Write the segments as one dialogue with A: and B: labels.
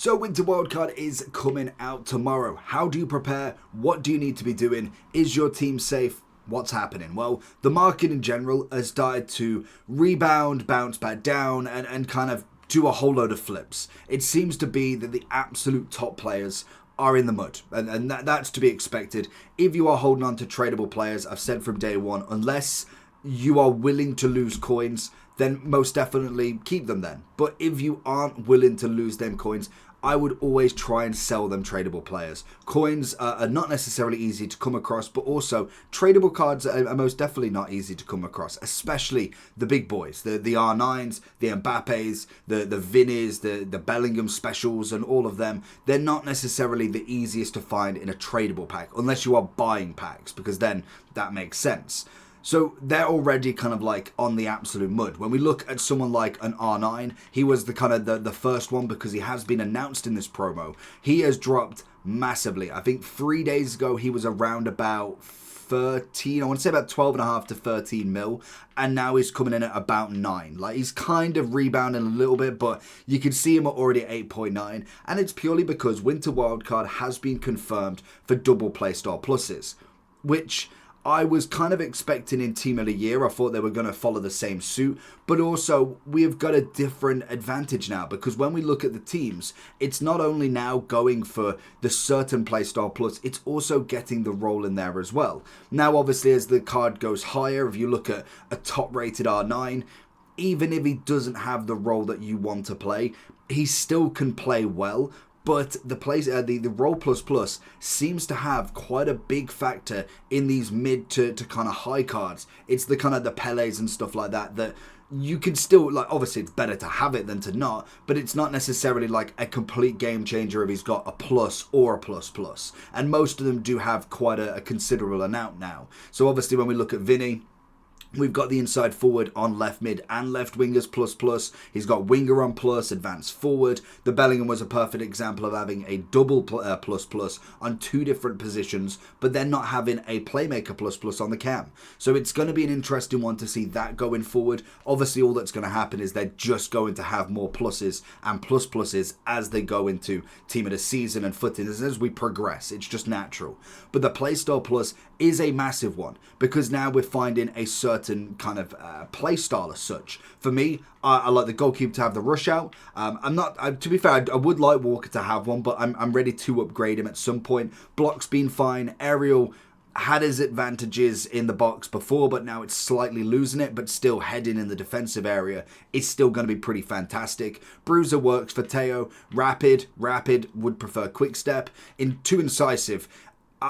A: So Winter Wildcard is coming out tomorrow. How do you prepare? What do you need to be doing? Is your team safe? What's happening? Well, the market in general has started to rebound, bounce back down, and kind of do a whole load of flips. It seems to be that the absolute top players are in the mud, and that's to be expected. If you are holding on to tradable players, I've said from day one, unless you are willing to lose coins, then most definitely keep them then. But if you aren't willing to lose them coins, I would always try and sell them tradable players. Coins are not necessarily easy to come across, but also tradable cards are most definitely not easy to come across, especially the big boys, the R9s, the Mbappes, the Vinnies, the Bellingham specials, and all of them. They're not necessarily the easiest to find in a tradable pack, unless you are buying packs, because then that makes sense. So they're already kind of like on the absolute mud. When we look at someone like an R9, he was the kind of the first one because he has been announced in this promo. He has dropped massively. I think 3 days ago he was around about 13, I want to say about 12.5 to 13 mil, and now he's coming in at about 9. Like, he's kind of rebounding a little bit, but you can see him already at 8.9, and it's purely because Winter Wildcard has been confirmed for double playstyle pluses, which I was kind of expecting in Team of the Year. I thought they were going to follow the same suit, but also we have got a different advantage now, because when we look at the teams, it's not only now going for the certain playstyle plus, it's also getting the role in there as well. Now obviously as the card goes higher, if you look at a top rated R9, even if he doesn't have the role that you want to play, he still can play well. But the role plus plus seems to have quite a big factor in these mid to kind of high cards. It's the kind of the Pelés and stuff like that you can still, like, obviously it's better to have it than to not, but it's not necessarily like a complete game changer if he's got a plus or a plus plus. And most of them do have quite a considerable amount now. So obviously when we look at Vinny, we've got the inside forward on left mid and left wingers plus plus. He's got winger on plus, advanced forward. The Bellingham was a perfect example of having a double plus plus on two different positions, but then not having a playmaker plus plus on the cam. So it's going to be an interesting one to see that going forward. Obviously all that's going to happen is they're just going to have more pluses and plus pluses as they go into team of the season and footing as we progress. It's just natural. But the playstyle plus is a massive one, because now we're finding a certain kind of play style as such. For me, I like the goalkeeper to have the rush out. To be fair, I would like Walker to have one, but I'm ready to upgrade him at some point. Block's been fine. Aerial had his advantages in the box before, but now it's slightly losing it, but still heading in the defensive area is still going to be pretty fantastic. Bruiser works for Teo. Rapid would prefer quick step. Too incisive.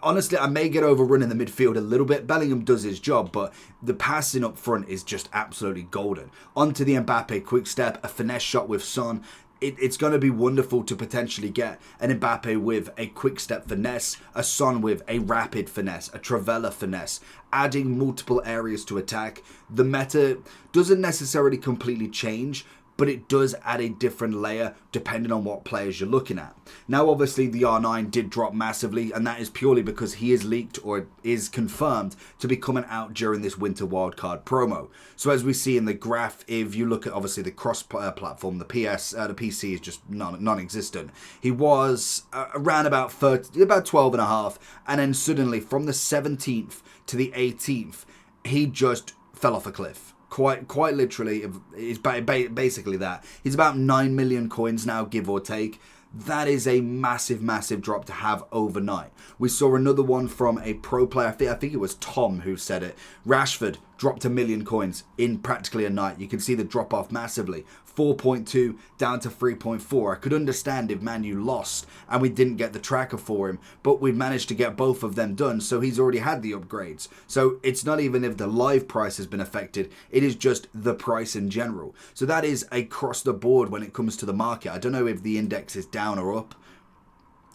A: Honestly, I may get overrun in the midfield a little bit. Bellingham does his job, but the passing up front is just absolutely golden. Onto the Mbappe quick step, a finesse shot with Son. It's going to be wonderful to potentially get an Mbappe with a quick step finesse, a Son with a rapid finesse, a Travella finesse, adding multiple areas to attack. The meta doesn't necessarily completely change, but it does add a different layer depending on what players you're looking at. Now obviously the R9 did drop massively, and that is purely because he is leaked or is confirmed to be coming out during this Winter Wildcard promo. So as we see in the graph, if you look at obviously the cross platform, the PC is just non-existent. He was around about 12.5, and then suddenly from the 17th to the 18th, he just fell off a cliff. Quite literally, it's basically that. He's about 9 million coins now, give or take. That is a massive drop to have overnight. We saw another one from a pro player, I think it was Tom who said it. Rashford dropped 1 million coins in practically a night. You can see the drop off massively. 4.2 down to 3.4. I could understand if Man U lost and we didn't get the tracker for him, but we managed to get both of them done, so he's already had the upgrades. So it's not even if the live price has been affected, it is just the price in general. So that is across the board when it comes to the market. I don't know if the index is down or up.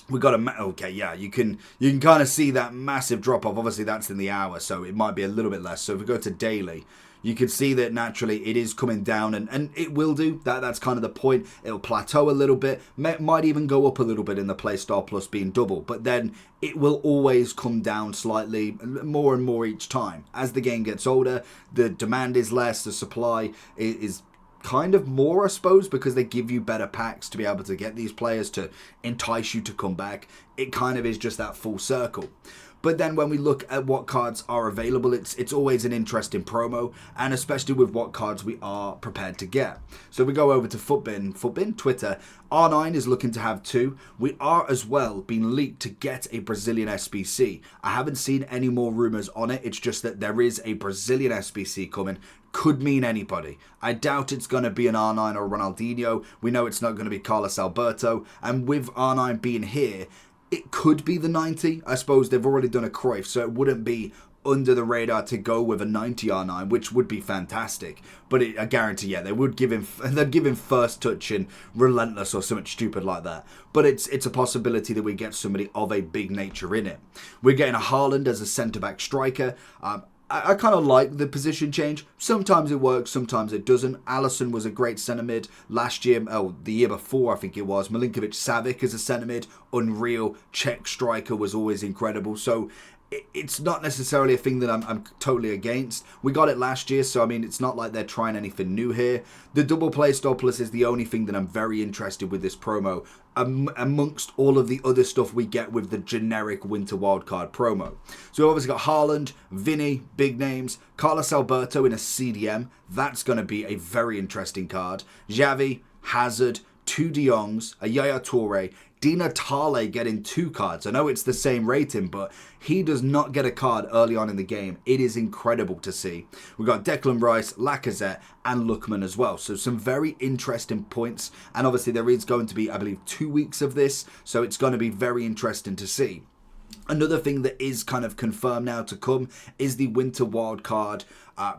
A: We got okay, yeah, you can kind of see that massive drop off. Obviously that's in the hour, so it might be a little bit less. So if we go to daily, you can see that naturally it is coming down, and it will do. That's kind of the point. It'll plateau a little bit, might even go up a little bit in the Playstyle Plus being double, but then it will always come down slightly more and more each time. As the game gets older, the demand is less, the supply is kind of more, I suppose, because they give you better packs to be able to get these players to entice you to come back. It kind of is just that full circle. But then when we look at what cards are available, it's always an interesting promo, and especially with what cards we are prepared to get. So we go over to Futbin, Twitter. R9 is looking to have 2. We are as well being leaked to get a Brazilian SBC. I haven't seen any more rumours on it. It's just that there is a Brazilian SBC coming. Could mean anybody. I doubt it's going to be an R9 or Ronaldinho. We know it's not going to be Carlos Alberto. And with R9 being here, it could be the 90. I suppose they've already done a Cruyff, so it wouldn't be under the radar to go with a 90 R9, which would be fantastic. But I guarantee, yeah, they'd give him first touch and relentless or something stupid like that. But it's a possibility that we get somebody of a big nature in it. We're getting a Haaland as a centre-back striker. I kind of like the position change. Sometimes it works, sometimes it doesn't. Alisson was a great centre mid last year. The year before, I think it was. Milinkovic-Savic as a centre mid, unreal. Czech striker was always incredible. So it's not necessarily a thing that I'm totally against. We got it last year, so I mean, it's not like they're trying anything new here. The double play Stopless is the only thing that I'm very interested with this promo, amongst all of the other stuff we get with the generic Winter Wildcard promo. So we've obviously got Haaland, Vinny, big names, Carlos Alberto in a CDM. That's going to be a very interesting card. Xavi, Hazard, 2 De Jongs, a Yaya Toure, Di Natale getting 2 cards. I know it's the same rating, but he does not get a card early on in the game. It is incredible to see. We've got Declan Rice, Lacazette, and Lookman as well. So some very interesting points. And obviously there is going to be, I believe, 2 weeks of this. So it's going to be very interesting to see. Another thing that is kind of confirmed now to come is the Winter Wildcard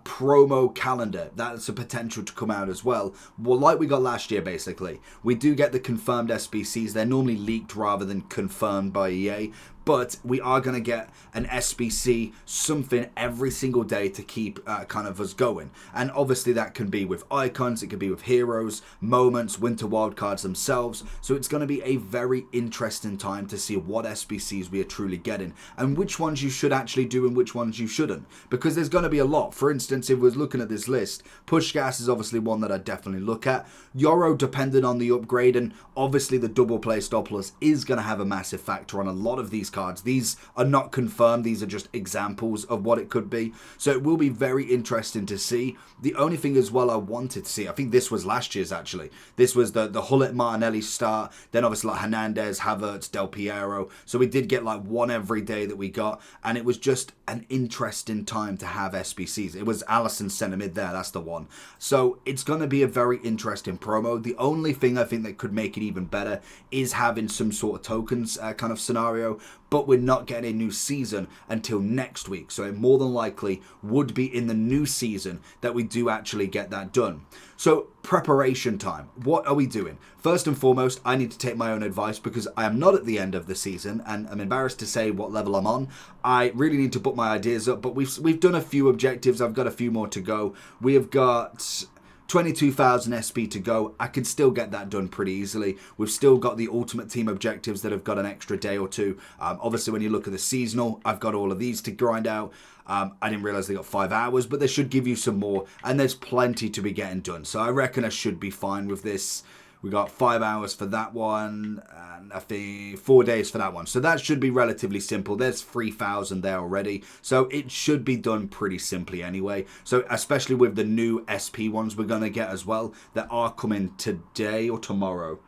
A: promo calendar. That's a potential to come out as well. Well, like we got last year, basically. We do get the confirmed SBCs. They're normally leaked rather than confirmed by EA. But we are going to get an SBC, something every single day to keep kind of us going. And obviously that can be with icons, it can be with heroes, moments, Winter Wildcards themselves. So it's going to be a very interesting time to see what SBCs we are truly getting. And which ones you should actually do and which ones you shouldn't. Because there's going to be a lot. For instance, if we're looking at this list, Pushgas is obviously one that I definitely look at. Yoro, depending on the upgrade, and obviously the double play Stopless is going to have a massive factor on a lot of these cards. These are not confirmed. These are just examples of what it could be. So it will be very interesting to see. The only thing as well I wanted to see, I think this was last year's actually. This was the Hullet Martinelli start. Then obviously like Hernandez, Havertz, Del Piero. So we did get like one every day that we got. And it was just an interesting time to have SBCs. It was Alisson centre mid there. That's the one. So it's going to be a very interesting promo. The only thing I think that could make it even better is having some sort of tokens kind of scenario. But we're not getting a new season until next week. So it more than likely would be in the new season that we do actually get that done. So preparation time. What are we doing? First and foremost, I need to take my own advice because I am not at the end of the season and I'm embarrassed to say what level I'm on. I really need to put my ideas up, but we've done a few objectives. I've got a few more to go. We have got 22,000 SP to go. I can still get that done pretty easily. We've still got the Ultimate Team objectives that have got an extra day or two. Obviously, when you look at the seasonal, I've got all of these to grind out. I didn't realize they got 5 hours, but they should give you some more, and there's plenty to be getting done. So I reckon I should be fine with this. We got 5 hours for that one, and I think 4 days for that one. So that should be relatively simple. There's 3,000 there already. So it should be done pretty simply anyway. So especially with the new SP ones we're going to get as well, that are coming today or tomorrow.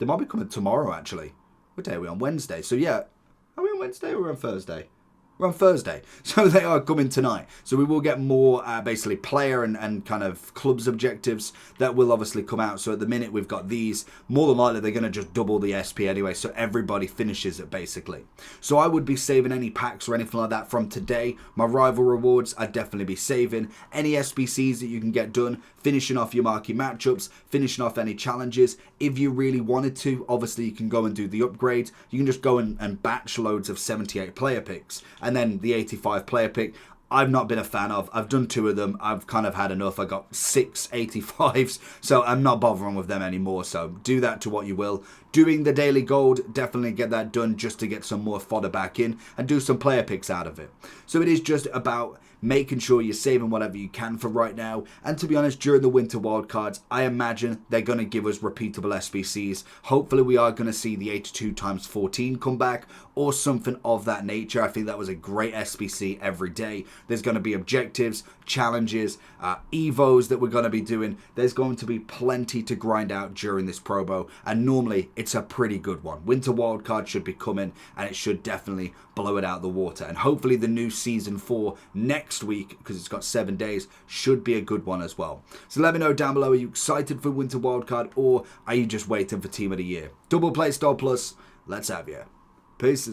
A: They might be coming tomorrow, actually. What day are we on? Wednesday. So yeah, are we on Wednesday or on Thursday? We're on Thursday, so they are coming tonight. So we will get more basically player and kind of clubs objectives that will obviously come out. So at the minute we've got these. More than likely they're going to just double the SP anyway, so everybody finishes it basically. So I would be saving any packs or anything like that from today. My rival rewards I'd definitely be saving. Any SBCs that you can get done, finishing off your marquee matchups, finishing off any challenges. If you really wanted to, obviously you can go and do the upgrade. You can just go and batch loads of 78 player picks. And then the 85 player pick, I've not been a fan of. I've done 2 of them. I've kind of had enough. I got 6 85s, so I'm not bothering with them anymore. So do that to what you will. Doing the daily gold, definitely get that done just to get some more fodder back in and do some player picks out of it. So it is just about making sure you're saving whatever you can for right now. And to be honest, during the winter wildcards, I imagine they're going to give us repeatable SBCs. Hopefully we are going to see the 82 times 14 come back or something of that nature. I think that was a great SBC every day. There's going to be objectives, challenges, evos that we're going to be doing. There's going to be plenty to grind out during this promo, and normally it's a pretty good one. Winter wildcard should be coming, and it should definitely blow it out the water. And hopefully the new season 4 next week, because it's got 7 days, should be a good one as well. So let me know down below, are you excited for winter wildcard, or are you just waiting for team of the year? Double play star plus, let's have you. Peace.